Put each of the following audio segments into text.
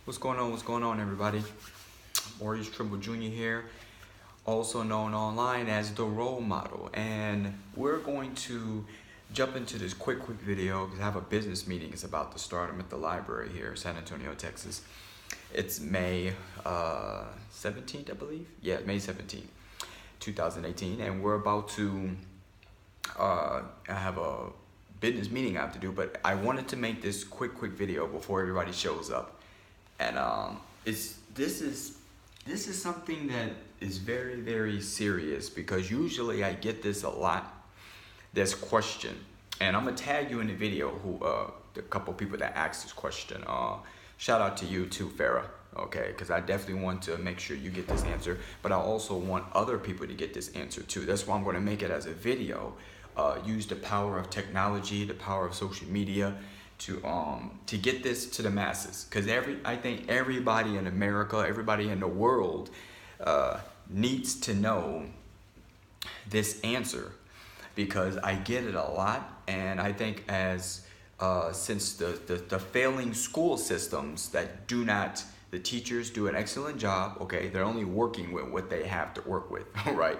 What's going on? What's going on, everybody? Maurice Jr. here, also known online as the role model, and we're going to jump into this quick video because I have a business meeting. It's about to start. I'm at the library here, San Antonio, Texas. It's May 17th, I believe. Yeah, May 17th, 2018, and we're about to. I have a business meeting I have to do, but I wanted to make this quick video before everybody shows up. And this is something that is very serious, because usually I get this a lot, this question, and I'm gonna tag you in the video who the couple people that asked this question. Shout out to you too, Farah, okay, because I definitely want to make sure you get this answer, but I also want other people to get this answer too. That's why I'm going to make it as a video. Use the power of technology, the power of social media, to get this to the masses, because I think everybody in America, everybody in the world needs to know this answer, because I get it a lot, and I think as since the failing school systems that do not, the teachers do an excellent job, okay, they're only working with what they have to work with, right?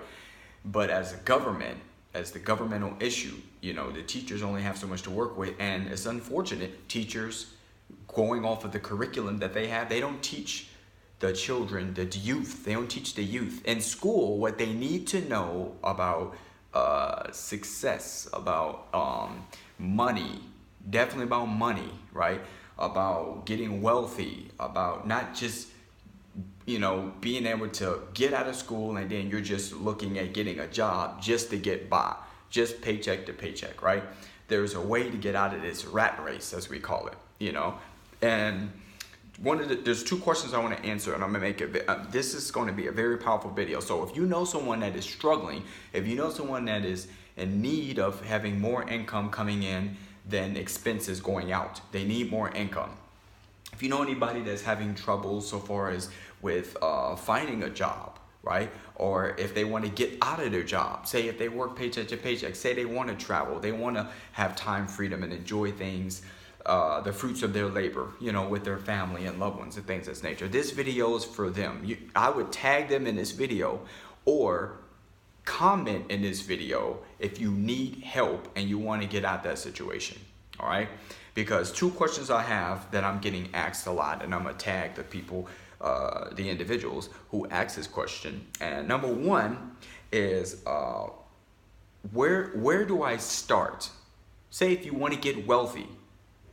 But as a government, as the governmental issue, you know, the teachers only have so much to work with, and it's unfortunate. Teachers, going off of the curriculum that they have, they don't teach the children, the youth. They don't teach the youth in school what they need to know about success, about money, definitely about money, right? About getting wealthy, about not just, you know, being able to get out of school and then you're just looking at getting a job just to get by, just paycheck to paycheck, right? There's a way to get out of this rat race, as we call it, you know. And there's two questions I want to answer, and I'm gonna make it. This is going to be a very powerful video. So if you know someone that is struggling, if you know someone that is in need of having more income coming in than expenses going out, they need more income. If you know anybody that's having trouble so far as with finding a job, right? Or if they want to get out of their job, say if they work paycheck to paycheck, say they want to travel, they want to have time freedom and enjoy things, the fruits of their labor, you know, with their family and loved ones and things of this nature. This video is for them. I would tag them in this video, or comment in this video if you need help and you want to get out that situation, all right? Because two questions I have that I'm getting asked a lot, and I'm gonna tag the people, the individuals who ask this question. And number one is, where do I start? Say if you want to get wealthy,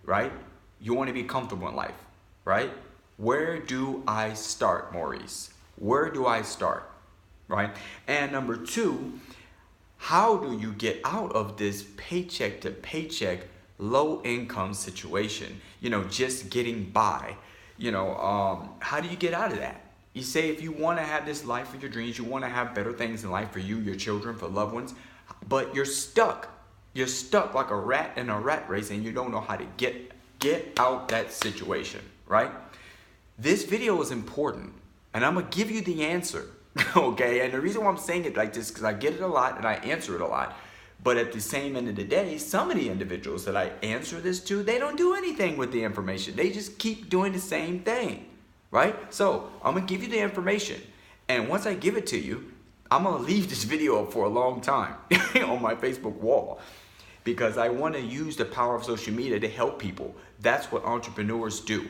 right? You want to be comfortable in life, right? Where do I start, Maurice? Where do I start, right? And number two, how do you get out of this paycheck to paycheck low income situation, you know, just getting by, you know, how do you get out of that? You say if you want to have this life of your dreams, you want to have better things in life for you, your children, for loved ones, but you're stuck like a rat in a rat race, and you don't know how to get out that situation, right? This video is important, and I'm gonna give you the answer. Okay, and the reason why I'm saying it like this is because I get it a lot and I answer it a lot. But at the same end of the day, some of the individuals that I answer this to, they don't do anything with the information. They just keep doing the same thing, right? So I'm gonna give you the information, and once I give it to you, I'm gonna leave this video up for a long time on my Facebook wall, because I want to use the power of social media to help people. That's what entrepreneurs do.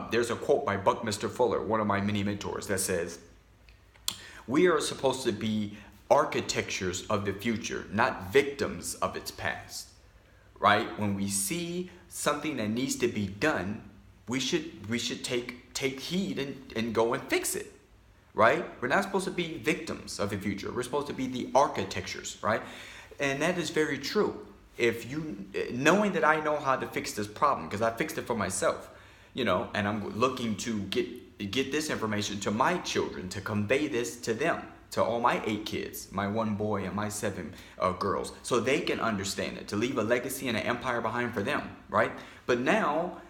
There's a quote by Buckminster Fuller, one of my many mentors, that says, "We are supposed to be architectures of the future, not victims of its past," right? When we see something that needs to be done, we should take heed and go and fix it, right? We're not supposed to be victims of the future. We're supposed to be the architectures, right? And that is very true. If you, knowing that I know how to fix this problem, because I fixed it for myself, you know, and I'm looking to get this information to my children, to convey this to them, to all my 8 kids, my 1 boy and my 7 girls, so they can understand it, to leave a legacy and an empire behind for them, right? But now,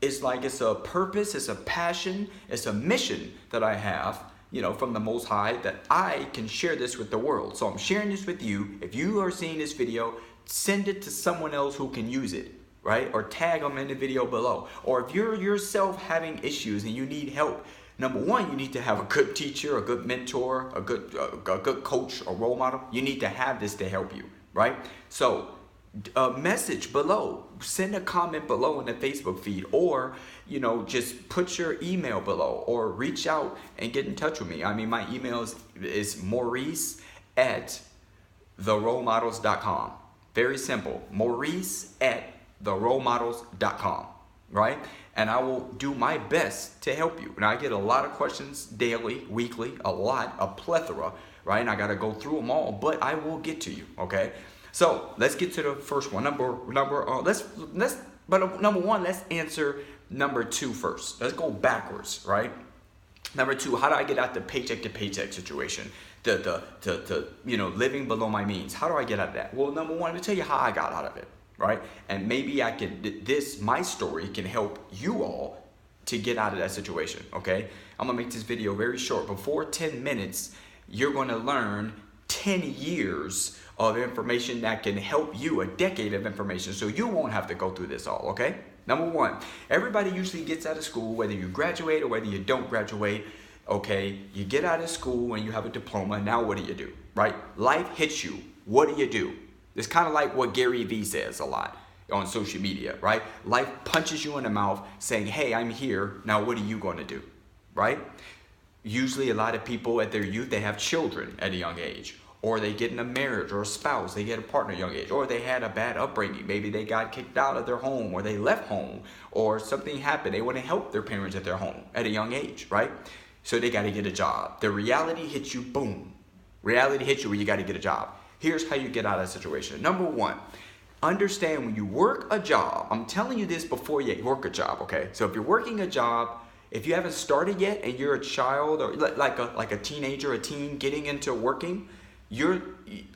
it's like it's a purpose, it's a passion, it's a mission that I have, you know, from the Most High, that I can share this with the world. So I'm sharing this with you. If you are seeing this video, send it to someone else who can use it. right? Or tag them in the video below. Or if you're yourself having issues and you need help, number one, you need to have a good teacher, a good mentor, a good coach, a role model. You need to have this to help you, right? So message below, send a comment below in the Facebook feed, or just put your email below, or reach out and get in touch with me. I mean, my email is Maurice at therolemodels.com. Very simple. Maurice at therolemodels.com, right? And I will do my best to help you. And I get a lot of questions daily, weekly, a plethora, right? And I got to go through them all, but I will get to you, okay? So let's get to the first one. Number one, let's answer number two first. Let's go backwards, right? Number two, how do I get out the paycheck to paycheck situation? The living below my means. How do I get out of that? Well, number one, let me tell you how I got out of it, right? And maybe my story can help you all to get out of that situation, okay? I'm gonna make this video very short. Before 10 minutes, you're gonna learn 10 years of information that can help you, a decade of information, so you won't have to go through this all, okay? Number one, everybody usually gets out of school, whether you graduate or whether you don't graduate, okay? You get out of school and you have a diploma, now what do? Right? Life hits you, what do? It's kind of like what Gary Vee says a lot on social media, right? Life punches you in the mouth saying, hey, I'm here, now what are you gonna do, right? Usually a lot of people at their youth, they have children at a young age, or they get in a marriage or a spouse, they get a partner at a young age, or they had a bad upbringing. Maybe they got kicked out of their home, or they left home, or something happened. They want to help their parents at their home at a young age, right? So they got to get a job. The reality hits you, boom. Reality hits you where you got to get a job. Here's how you get out of that situation. Number one, understand when you work a job, I'm telling you this before you work a job, okay? So if you're working a job, if you haven't started yet and you're a child or like a teenager, a teen getting into working,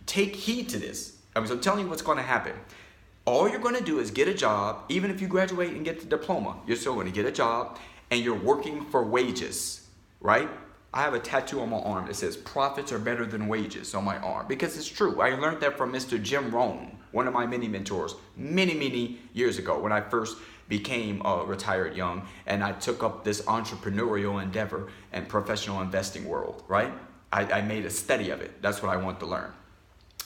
take heed to this. So I'm telling you what's going to happen. All you're going to do is get a job. Even if you graduate and get the diploma, you're still going to get a job, and you're working for wages, right? I have a tattoo on my arm that says profits are better than wages on my arm, because it's true. I learned that from Mr. Jim Rohn, one of my many mentors, many years ago when I first became retired young, and I took up this entrepreneurial endeavor and professional investing world, right? I made a study of it. That's what I wanted to learn.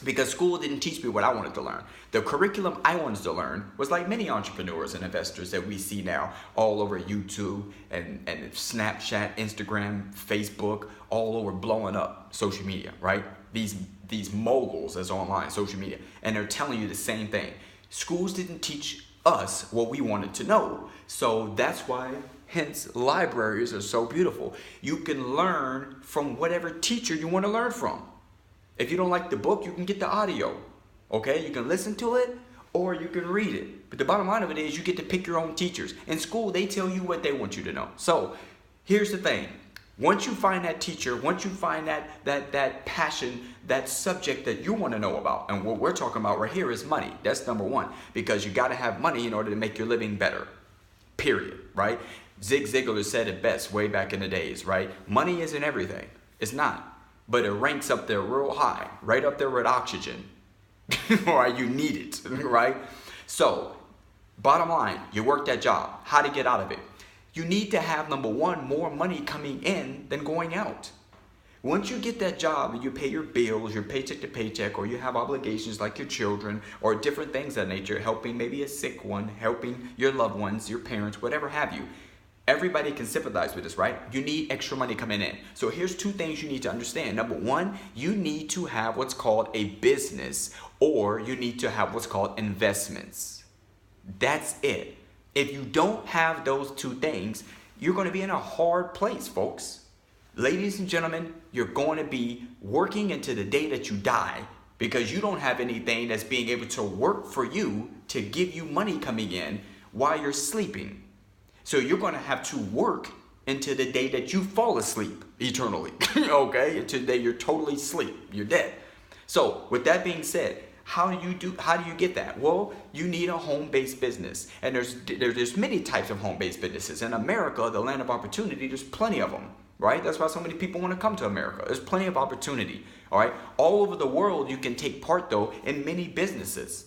Because school didn't teach me what I wanted to learn. The curriculum I wanted to learn was like many entrepreneurs and investors that we see now all over YouTube and Snapchat, Instagram, Facebook, all over blowing up social media, right? These moguls that's online, social media, and they're telling you the same thing. Schools didn't teach us what we wanted to know. So that's why, hence, libraries are so beautiful. You can learn from whatever teacher you want to learn from. If you don't like the book, you can get the audio, okay? You can listen to it or you can read it. But the bottom line of it is you get to pick your own teachers. In school, they tell you what they want you to know. So here's the thing. Once you find that teacher, once you find that passion, that subject that you want to know about, and what we're talking about right here is money. That's number one, because you got to have money in order to make your living better, period, right? Zig Ziglar said it best way back in the days, right? Money isn't everything. It's not. But it ranks up there real high, right up there with oxygen. Right? You need it, right? So, bottom line, you work that job. How to get out of it? You need to have, number one, more money coming in than going out. Once you get that job and you pay your bills, your paycheck to paycheck, or you have obligations like your children or different things of that nature, helping maybe a sick one, helping your loved ones, your parents, whatever have you. Everybody can sympathize with this, right? You need extra money coming in. So here's two things you need to understand. Number one, you need to have what's called a business, or you need to have what's called investments. That's it. If you don't have those two things, you're going to be in a hard place, folks. Ladies and gentlemen, you're going to be working into the day that you die because you don't have anything that's being able to work for you to give you money coming in while you're sleeping. So you're going to have to work into the day that you fall asleep eternally, okay? Until the day you're totally asleep, you're dead. So with that being said, how do you get that? Well, you need a home-based business. And there's many types of home-based businesses. In America, the land of opportunity, there's plenty of them, right? That's why so many people want to come to America. There's plenty of opportunity, all right? All over the world, you can take part, though, in many businesses.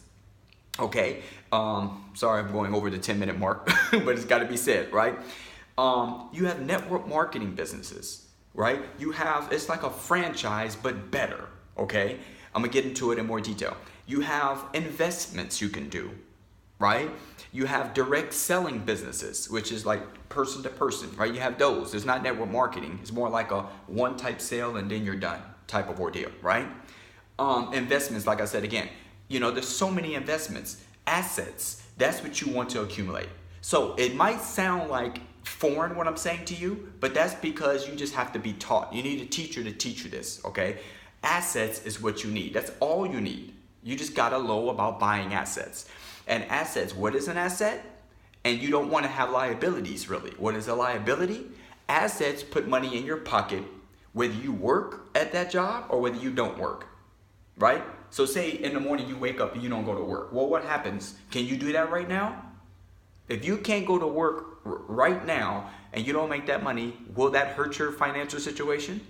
Okay, sorry I'm going over the 10-minute mark, but it's got to be said, right? You have network marketing businesses, right? It's like a franchise, but better, okay? I'm gonna get into it in more detail. You have investments you can do, right? You have direct selling businesses, which is like person to person, right? You have those. It's not network marketing. It's more like a one type sale and then you're done type of ordeal, right? Investments, like I said again, there's so many investments, assets. That's what you want to accumulate. So it might sound like foreign what I'm saying to you, but that's because you just have to be taught. You need a teacher to teach you this, okay? Assets is what you need. That's all you need. You just gotta know about buying assets. And assets, what is an asset? And you don't want to have liabilities, really. What is a liability? Assets put money in your pocket whether you work at that job or whether you don't work, right? So say in the morning you wake up and you don't go to work. Well, what happens? Can you do that right now? If you can't go to work right now and you don't make that money, will that hurt your financial situation?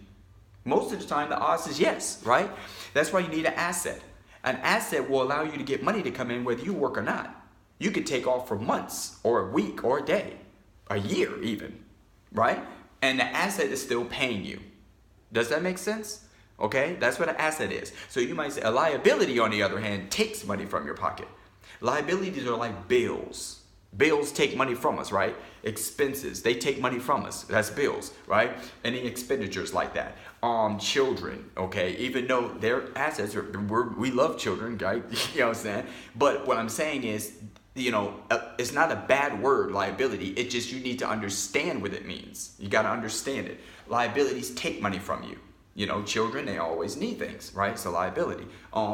Most of the time, the odds is yes, right? That's why you need an asset. An asset will allow you to get money to come in whether you work or not. You could take off for months or a week or a day, a year even, right? And the asset is still paying you. Does that make sense? Okay, that's what an asset is. So you might say a liability, on the other hand, takes money from your pocket. Liabilities are like bills. Bills take money from us, right? Expenses, they take money from us. That's bills, right? Any expenditures like that. Children, okay? Even though they're assets, we love children, right? You know what I'm saying? But what I'm saying is, it's not a bad word, liability. It just, you need to understand what it means. You got to understand it. Liabilities take money from you. Children, they always need things, right? It's a liability.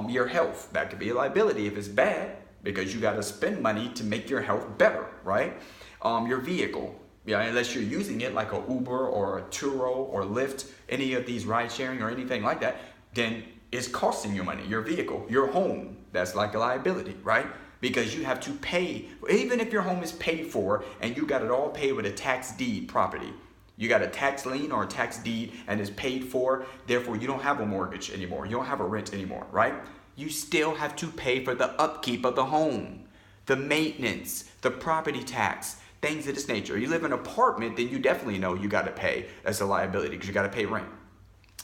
Your health, that could be a liability if it's bad, because you got to spend money to make your health better, right? Your vehicle, unless you're using it like a Uber or a Turo or Lyft, any of these ride sharing or anything like that, then it's costing you money. Your vehicle, your home, that's like a liability, right? Because you have to pay, even if your home is paid for and you got it all paid with a tax deed property. You got a tax lien or a tax deed and it's paid for, therefore you don't have a mortgage anymore. You don't have a rent anymore, right? You still have to pay for the upkeep of the home, the maintenance, the property tax, things of this nature. You live in an apartment, then you definitely know you got to pay. That's a liability because you got to pay rent.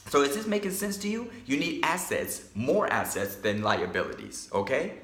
So is this making sense to you? You need assets, more assets than liabilities, okay?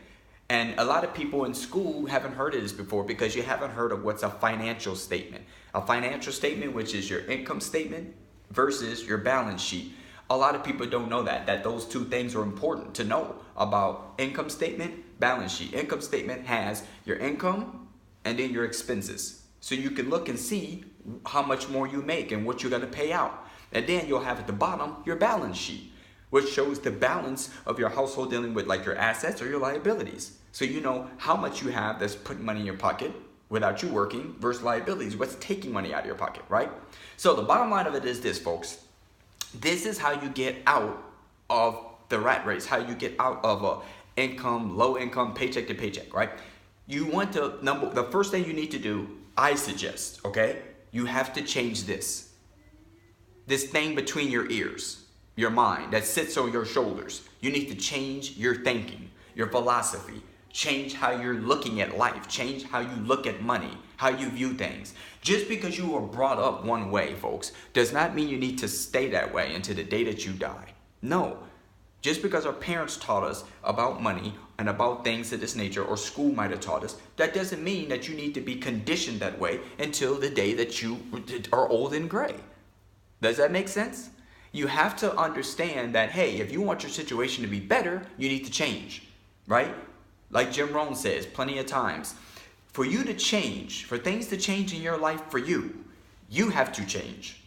And a lot of people in school haven't heard of this before because you haven't heard of what's a financial statement. A financial statement, which is your income statement versus your balance sheet. A lot of people don't know that those two things are important to know about income statement, balance sheet. Income statement has your income and then your expenses. So you can look and see how much more you make and what you're going to pay out. And then you'll have at the bottom your balance sheet, which shows the balance of your household dealing with like your assets or your liabilities. So you know how much you have that's putting money in your pocket without you working versus liabilities, what's taking money out of your pocket, right? So the bottom line of it is this, folks. This is how you get out of the rat race, how you get out of a income, low income, paycheck to paycheck, right? You want to, the first thing you need to do, I suggest, okay? You have to change this thing between your ears, your mind that sits on your shoulders. You need to change your thinking, your philosophy, change how you're looking at life, change how you look at money, how you view things. Just because you were brought up one way, folks, does not mean you need to stay that way until the day that you die. No. Just because our parents taught us about money and about things of this nature, or school might have taught us, that doesn't mean that you need to be conditioned that way until the day that you are old and gray. Does that make sense? You have to understand that, hey, if you want your situation to be better, you need to change, right? Like Jim Rohn says plenty of times, for you to change, for things to change in your life for you, you have to change.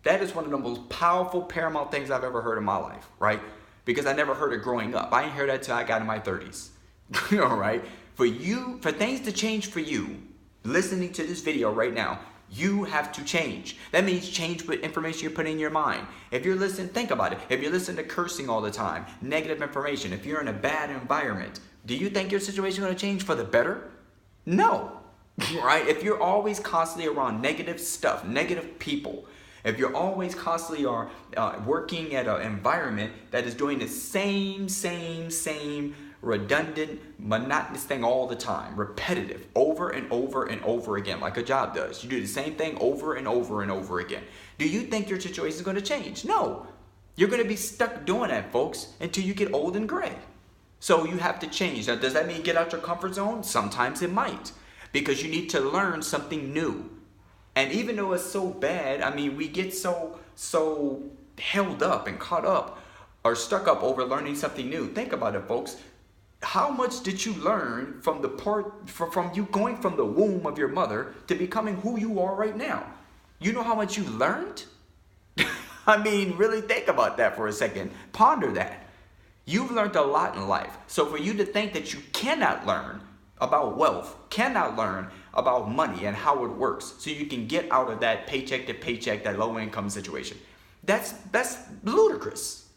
That is one of the most powerful, paramount things I've ever heard in my life, right? Because I never heard it growing up. I didn't hear that till I got in my 30s, all right? For things to change for you, listening to this video right now, you have to change. That means change what information you're putting in your mind. If you're listening, think about it. If you're listening to cursing all the time, negative information, if you're in a bad environment, do you think your situation is going to change for the better? No, right? If you're always constantly around negative stuff, negative people, if you're always constantly working at an environment that is doing the same redundant, monotonous thing all the time, repetitive, over and over and over again, like a job does. You do the same thing over and over and over again. Do you think your situation is going to change? No. You're going to be stuck doing that, folks, until you get old and gray. So you have to change. Now, does that mean get out your comfort zone? Sometimes it might, because you need to learn something new. And even though it's so bad, I mean, we get so held up and caught up or stuck up over learning something new. Think about it, folks. How much did you learn from from you going from the womb of your mother to becoming who you are right now? You know how much you learned? I mean, really think about that for a second. Ponder that. You've learned a lot in life. So for you to think that you cannot learn about wealth, cannot learn about money and how it works, so you can get out of that paycheck to paycheck, that low income situation, that's ludicrous,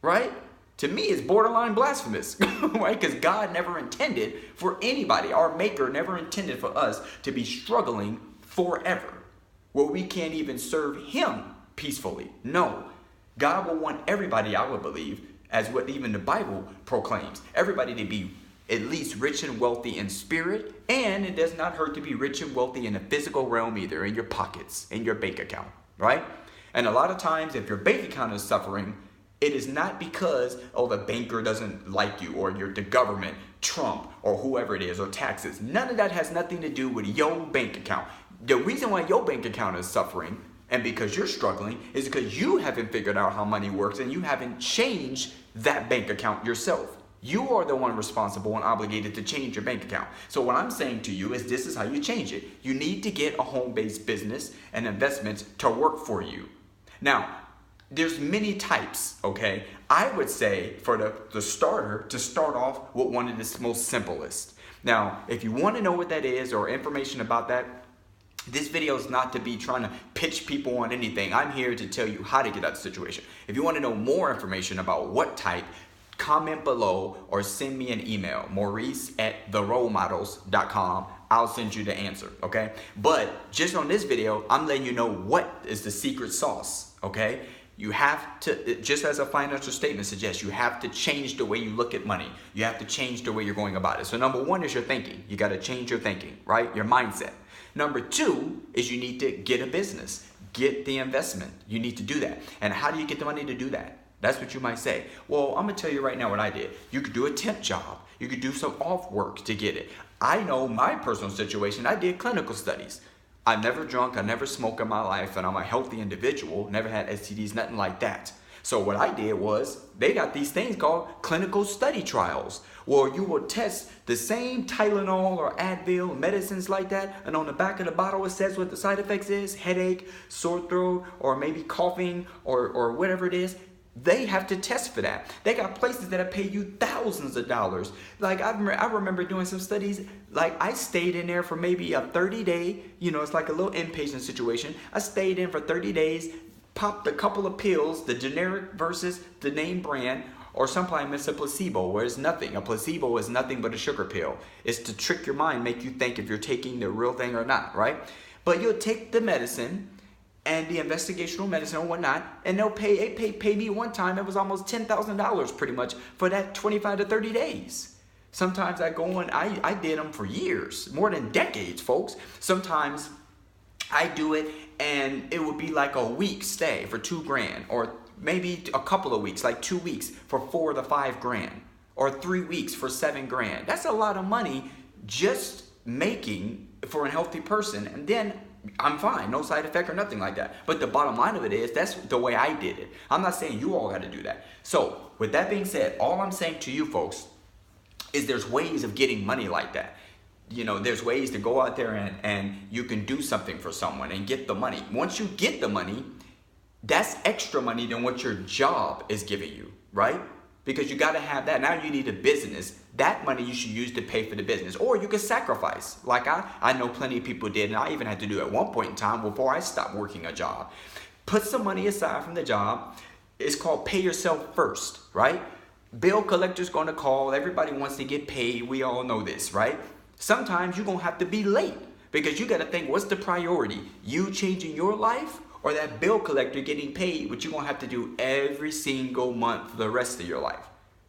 right? To me, it's borderline blasphemous, right? Because God never intended for anybody, our maker never intended for us to be struggling forever, where we can't even serve him peacefully. No, God will want everybody, I would believe, as what even the Bible proclaims, everybody to be at least rich and wealthy in spirit, and it does not hurt to be rich and wealthy in the physical realm either, in your pockets, in your bank account, right? And a lot of times, if your bank account is suffering, it is not because, oh, the banker doesn't like you, or the government, Trump, or whoever it is, or taxes. None of that has nothing to do with your bank account. The reason why your bank account is suffering, and because you're struggling, is because you haven't figured out how money works, and you haven't changed that bank account yourself. You are the one responsible and obligated to change your bank account. So what I'm saying to you is this is how you change it. You need to get a home-based business and investments to work for you. Now, there's many types, okay? I would say for the starter to start off with one of the most simplest. Now, if you want to know what that is or information about that, this video is not to be trying to pitch people on anything. I'm here to tell you how to get out of the situation. If you want to know more information about what type, comment below or send me an email, maurice@therolemodels.com. I'll send you the answer, okay? But just on this video, I'm letting you know what is the secret sauce, okay? You have to, just as a financial statement suggests, you have to change the way you look at money. You have to change the way you're going about it. So number one is your thinking. You got to change your thinking, right? Your mindset. Number two is you need to get a business. Get the investment. You need to do that. And how do you get the money to do that? That's what you might say. Well, I'm going to tell you right now what I did. You could do a temp job. You could do some off work to get it. I know my personal situation. I did clinical studies. I've never drunk. I never smoked in my life. And I'm a healthy individual. Never had STDs, nothing like that. So what I did was, they got these things called clinical study trials, where you will test the same Tylenol or Advil, medicines like that, and on the back of the bottle it says what the side effects is, headache, sore throat, or maybe coughing, or whatever it is. They have to test for that. They got places that pay you thousands of dollars. Like I remember doing some studies, like I stayed in there for maybe a 30-day, it's like a little inpatient situation. I stayed in for 30 days, popped a couple of pills, the generic versus the name brand, or sometimes it's a placebo, where it's nothing. A placebo is nothing but a sugar pill. It's to trick your mind, make you think if you're taking the real thing or not, right? But you'll take the medicine and the investigational medicine and whatnot, and they'll pay me one time, it was almost $10,000 pretty much for that 25 to 30 days. Sometimes I go on, I did them for years, more than decades, folks. Sometimes I do it and it would be like a week stay for $2,000, or maybe a couple of weeks, like 2 weeks for $4,000 to $5,000, or 3 weeks for $7,000. That's a lot of money just making for a healthy person, and then I'm fine, no side effect or nothing like that. But the bottom line of it is, that's the way I did it. I'm not saying you all got to do that. So with that being said, all I'm saying to you folks is there's ways of getting money like that. There's ways to go out there and you can do something for someone and get the money. Once you get the money, that's extra money than what your job is giving you, right? Because you got to have that. Now you need a business. That money you should use to pay for the business. Or you can sacrifice. Like I know plenty of people did, and I even had to do it at one point in time before I stopped working a job. Put some money aside from the job. It's called pay yourself first, right? Bill collector's going to call. Everybody wants to get paid. We all know this, right? Sometimes you're going to have to be late, because you got to think, what's the priority? You changing your life, or that bill collector getting paid, which you're going to have to do every single month for the rest of your life?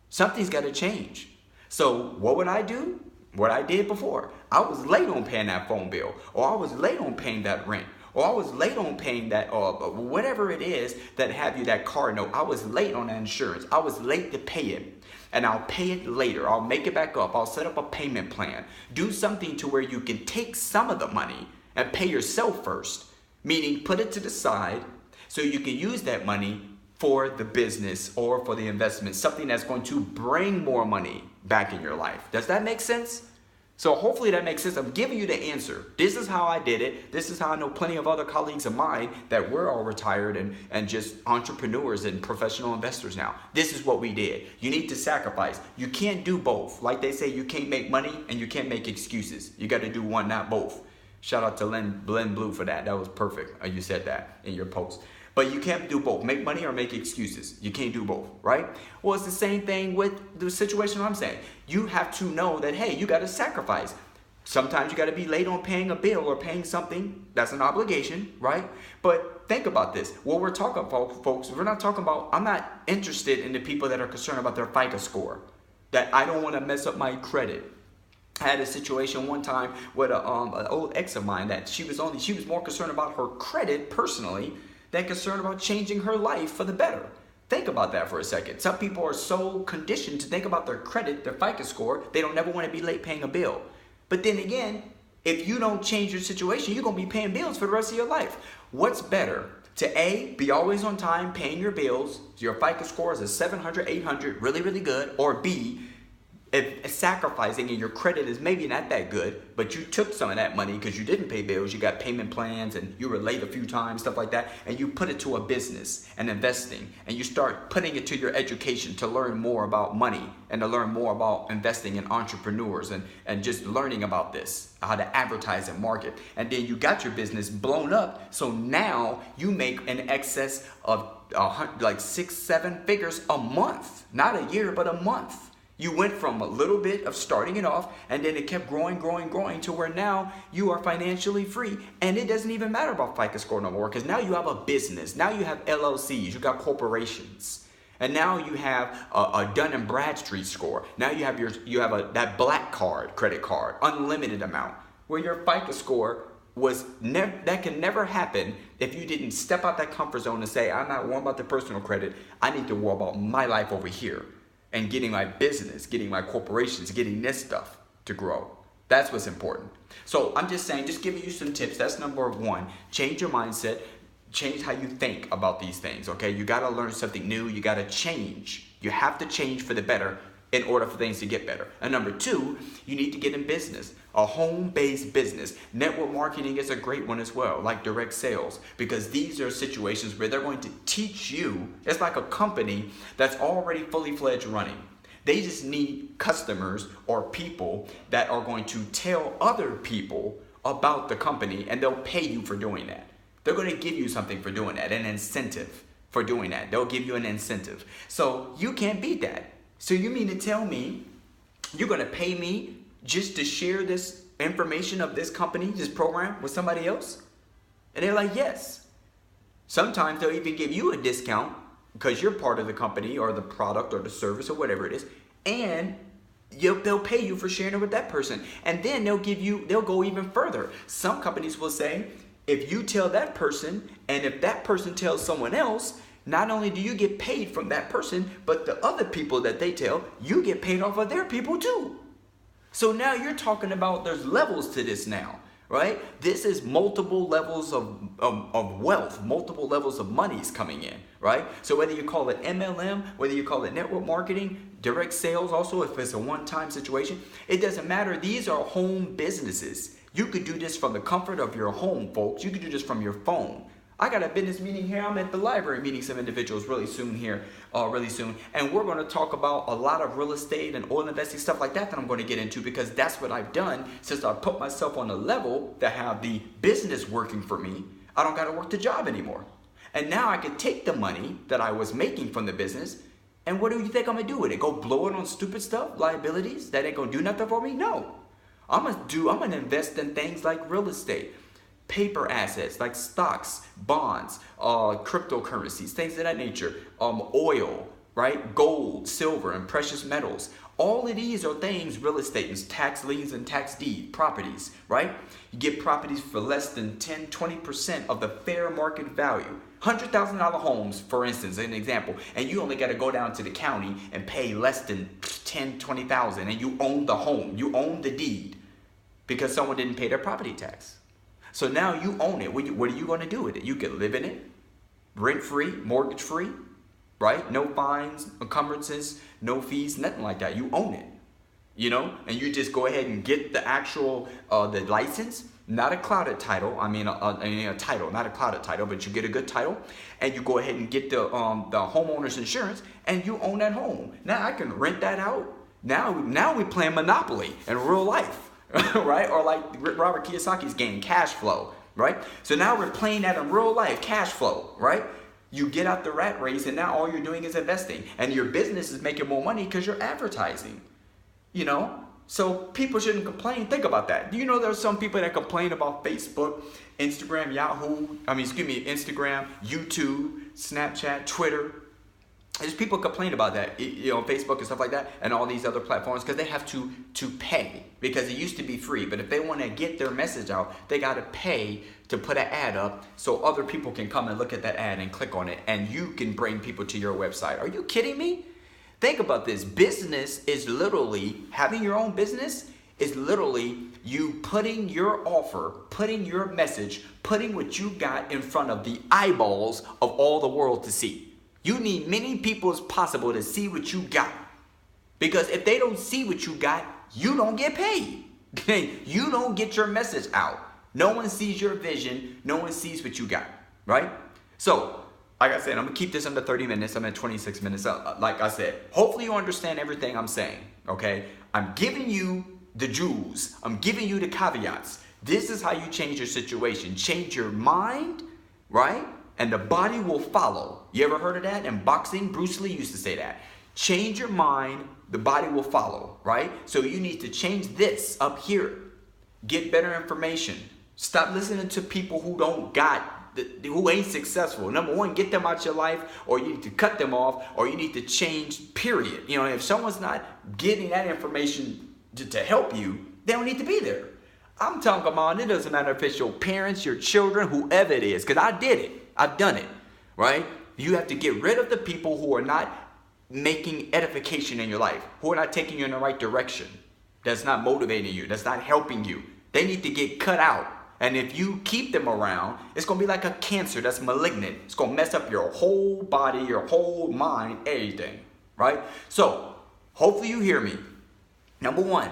Something's got to change. So what would I do? What I did before. I was late on paying that phone bill, or I was late on paying that rent, or I was late on paying that, whatever it is that have you that car note. I was late on that insurance. I was late to pay it. And I'll pay it later. I'll make it back up. I'll set up a payment plan. Do something to where you can take some of the money and pay yourself first. Meaning put it to the side so you can use that money for the business or for the investment. Something that's going to bring more money back in your life. Does that make sense? So hopefully that makes sense. I'm giving you the answer. This is how I did it. This is how I know plenty of other colleagues of mine that we're all retired and just entrepreneurs and professional investors now. This is what we did. You need to sacrifice. You can't do both. Like they say, you can't make money and you can't make excuses. You got to do one, not both. Shout out to Glenn Blue for that. That was perfect. You said that in your post. But you can't do both. Make money or make excuses. You can't do both, right? Well, it's the same thing with the situation I'm saying. You have to know that, hey, you got to sacrifice. Sometimes you got to be late on paying a bill or paying something. That's an obligation, right? But think about this. What we're talking about, folks, we're not talking about, I'm not interested in the people that are concerned about their FICO score. That I don't want to mess up my credit. I had a situation one time with an old ex of mine that she was more concerned about her credit personally than concerned about changing her life for the better. Think about that for a second. Some people are so conditioned to think about their credit, their FICO score, they don't never want to be late paying a bill. But then again, if you don't change your situation, you're going to be paying bills for the rest of your life. What's better? To A, be always on time paying your bills, your FICO score is a 700, 800, really, really good, or B, if sacrificing and your credit is maybe not that good, but you took some of that money because you didn't pay bills, you got payment plans and you were late a few times, stuff like that, and you put it to a business and investing, and you start putting it to your education to learn more about money and to learn more about investing in entrepreneurs and just learning about this, how to advertise and market. And then you got your business blown up, so now you make an excess of like 6-7 figures a month, not a year, but a month. You went from a little bit of starting it off, and then it kept growing to where now you are financially free, and it doesn't even matter about FICO score no more, because now you have a business. Now you have LLCs, you got corporations, and now you have a Dun & Bradstreet score. Now you have that black card, credit card, unlimited amount, where your FICO score that can never happen if you didn't step out that comfort zone and say, I'm not worried about the personal credit. I need to worry about my life over here. And getting my business, getting my corporations, getting this stuff to grow. That's what's important. So I'm just saying, just giving you some tips. That's number one. Change your mindset. Change how you think about these things, okay? You got to learn something new. You got to change. You have to change for the better in order for things to get better. And number two, you need to get in business, a home-based business. Network marketing is a great one as well, like direct sales, because these are situations where they're going to teach you. It's like a company that's already fully fledged running. They just need customers or people that are going to tell other people about the company, and they'll pay you for doing that. They're going to give you something for doing that, an incentive for doing that. They'll give you an incentive. So you can't beat that. So you mean to tell me you're going to pay me just to share this information of this company, this program with somebody else? And they're like, yes. Sometimes they'll even give you a discount because you're part of the company or the product or the service or whatever it is. And they'll pay you for sharing it with that person. And then they'll go even further. Some companies will say, if you tell that person, and if that person tells someone else, not only do you get paid from that person, but the other people that they tell, you get paid off of their people too. So now you're talking about there's levels to this now, right? This is multiple levels of wealth, multiple levels of monies coming in, right? So whether you call it MLM, whether you call it network marketing, direct sales also, if it's a one-time situation, it doesn't matter. These are home businesses. You could do this from the comfort of your home, folks. You could do this from your phone. I got a business meeting here. I'm at the library meeting some individuals really soon. And we're going to talk about a lot of real estate and oil investing, stuff like that I'm going to get into, because that's what I've done since I put myself on a level to have the business working for me. I don't got to work the job anymore. And now I could take the money that I was making from the business, and what do you think I'm going to do with it? Go blow it on stupid stuff, liabilities that ain't going to do nothing for me? No. I'm going to invest in things like real estate. Paper assets like stocks, bonds, cryptocurrencies, things of that nature, oil, right? Gold, silver, and precious metals. All of these are things, real estate and tax liens and tax deed properties, right? You get properties for less than 10, 20% of the fair market value. $100,000 homes, for instance, an example, and you only got to go down to the county and pay less than 10, 20,000, and you own the home, you own the deed because someone didn't pay their property tax. So now you own it. What are you going to do with it? You can live in it, rent-free, mortgage-free, right? No fines, encumbrances, no fees, nothing like that. You own it, you know, and you just go ahead and get the actual, the license, not a clouded title. I mean, a title, not a clouded title, but you get a good title, and you go ahead and get the homeowner's insurance, and you own that home. Now I can rent that out. Now we playing Monopoly in real life, right? Or like Robert Kiyosaki's game, cash flow, right? So now we're playing that in real life, cash flow, right? You get out the rat race, and now all you're doing is investing, and your business is making more money because you're advertising, you know? So people shouldn't complain. Think about that. Do you know there are some people that complain about Facebook, Instagram, Instagram, YouTube, Snapchat, Twitter. There's people complain about that, you know, Facebook and stuff like that, and all these other platforms, because they have to pay, because it used to be free. But if they want to get their message out, they got to pay to put an ad up so other people can come and look at that ad and click on it, and you can bring people to your website. Are you kidding me? Think about this. Business is literally, having your own business is literally you putting your offer, putting your message, putting what you got in front of the eyeballs of all the world to see. You need many people as possible to see what you got. Because if they don't see what you got, you don't get paid. You don't get your message out. No one sees your vision. No one sees what you got, right? So, like I said, I'm going to keep this under 30 minutes. I'm at 26 minutes. Like I said, hopefully you understand everything I'm saying, okay? I'm giving you the jewels. I'm giving you the caveats. This is how you change your situation. Change your mind, right? And the body will follow. You ever heard of that? In boxing, Bruce Lee used to say that. Change your mind, the body will follow, right? So you need to change this up here. Get better information. Stop listening to people who who ain't successful. Number one, get them out your life, or you need to cut them off, or you need to change, period. You know, if someone's not getting that information to help you, they don't need to be there. I'm talking about, it doesn't matter if it's your parents, your children, whoever it is, because I did it. I've done it, right? You have to get rid of the people who are not making edification in your life, who are not taking you in the right direction, that's not motivating you, that's not helping you. They need to get cut out. And if you keep them around, it's going to be like a cancer that's malignant. It's going to mess up your whole body, your whole mind, everything, right? So hopefully you hear me. Number one,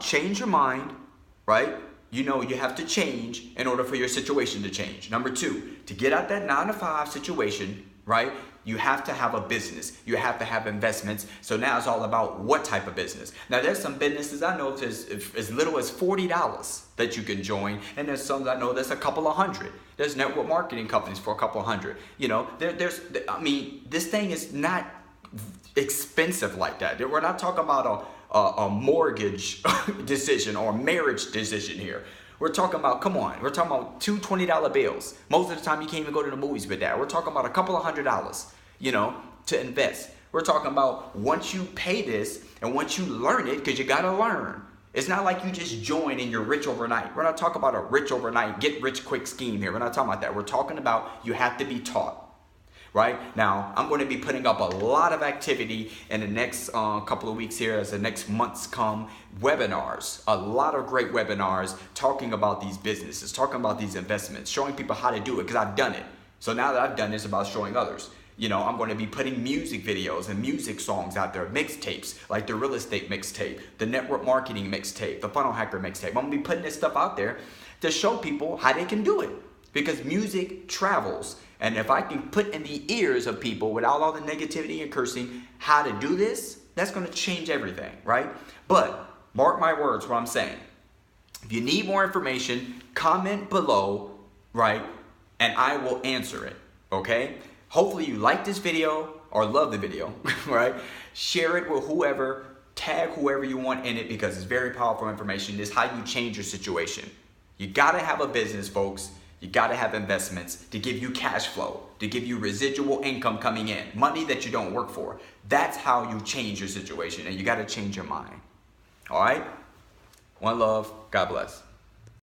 change your mind, right? You know you have to change in order for your situation to change. Number two, to get out that 9-to-5 situation, right? You have to have a business. You have to have investments. So now it's all about what type of business. Now there's some businesses I know as little as $40 that you can join, and there's some I know that's a couple of hundred. There's network marketing companies for a couple of hundred. You know, this thing is not expensive like that. We're not talking about a mortgage decision or marriage decision here. We're talking about, come on, we're talking about two $20 bills. Most of the time you can't even go to the movies with that. We're talking about a couple of $100, you know, to invest. We're talking about once you pay this and once you learn it, because you got to learn. It's not like you just join and you're rich overnight. We're not talking about a rich overnight, get rich quick scheme here. We're not talking about that. We're talking about you have to be taught. Right now, I'm going to be putting up a lot of activity in the next couple of weeks here as the next months come. Webinars, a lot of great webinars talking about these businesses, talking about these investments, showing people how to do it because I've done it. So now that I've done this, about showing others. You know, I'm going to be putting music videos and music songs out there, mixtapes, like the real estate mixtape, the network marketing mixtape, the funnel hacker mixtape. I'm going to be putting this stuff out there to show people how they can do it because music travels. And if I can put in the ears of people without all the negativity and cursing how to do this, that's going to change everything, right? But mark my words what I'm saying. If you need more information, comment below, right? And I will answer it, okay? Hopefully you like this video or love the video, right? Share it with whoever, tag whoever you want in it because it's very powerful information. This is how you change your situation. You got to have a business, folks. You gotta have investments to give you cash flow, to give you residual income coming in, money that you don't work for. That's how you change your situation, and you gotta change your mind. All right? One love, God bless.